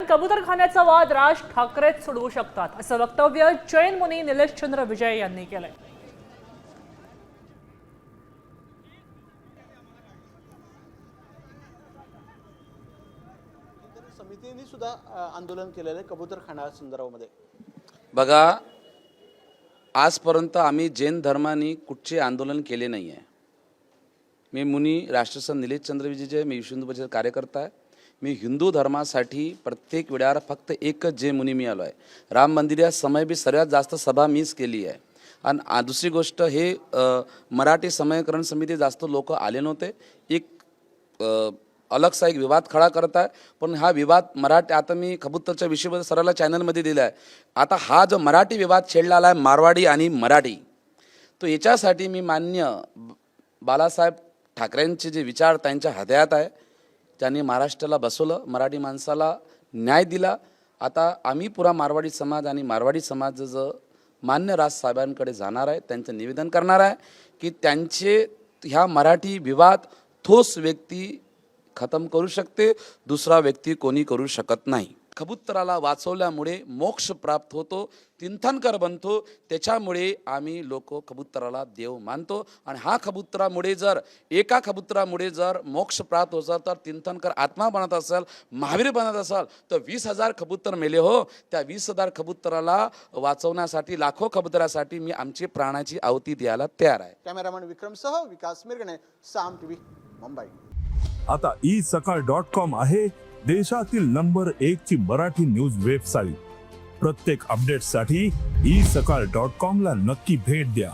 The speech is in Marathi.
कबूतरखान्याचा वाद राज ठाकरेच सोडवू शकतात असं वक्तव्य जैन मुनी निलेशचंद्र विजय यांनी केलंय. समितीने सुद्धा आंदोलन केलेलं कबूतरखाना संदर्भामध्ये. बघा, आजपर्यंत आम्ही जैन धर्माने कुठचे आंदोलन केले नाही आहे. मी मुनी राष्ट्रसंत निलेशचंद्र विजय, मी विश्व हिंदू परिषद कार्यकर्ता आहे. मी हिंदू धर्मासाठी प्रत्येक वेळेवर फक्त एकच जय मुनी मी आलो आहे. राम मंदिर या समय बी सर्वात जास्त सभा मीच केली आहे. आणि दुसरी गोष्ट हे मराठी समयकरण समिती जास्त लोक आले नव्हते. एक अलगसा एक विवाद खडा करत आहे. पण हा विवाद मराठी, आता मी कबूतरच्या विषयामध्ये सरळला चॅनलमध्ये दिला आहे. आता हा जो मराठी विवाद छेडलेला आहे मारवाडी आणि मराठी, तो याच्यासाठी मी मान्य बाळासाहेब ठाकरेंचे जे विचार त्यांच्या हृदयात आहे, त्यांनी महाराष्ट्राला बसवलं, मराठी माणसाला न्याय दिला. आता आम्ही पुरा मारवाडी समाज आणि मारवाडी समाजाचं मान्य राजसाहेबांकडे जाणार आहे, त्यांचं निवेदन करणार आहे की त्यांचे ह्या मराठी विवाद ठोस व्यक्ती खतम करू शकते, दुसरा व्यक्ती कोणी करू शकत नाही. कबूतराला वाचवल्यामुळे मोक्ष प्राप्त होतो, तीर्थंकर बनतो. त्याच्यामुळे आम्ही लोक कबूतराला देव मानतो. आणि हा कबूतरामुळे जर एका कबूतरामुळे जर मोक्ष प्राप्त होत असेल, तर तीर्थंकर आत्मा बनत असेल, महावीर बनत असेल, तर 20,000 कबूतर मेले हो. त्या 20,000 कबूतराला वाचवण्यासाठी, लाखो कबूतरासाठी मी आमची प्राणाची आहुती द्यायला तयार आहे. कॅमेरामॅन विक्रमसह विकास मिरगणे, साम टीव्ही, मुंबई. आता isakal.com आहे देशातील नंबर 1 ची मराठी न्यूज वेबसाईट. प्रत्येक अपडेटसाठी isakal.com ला नक्की भेट द्या.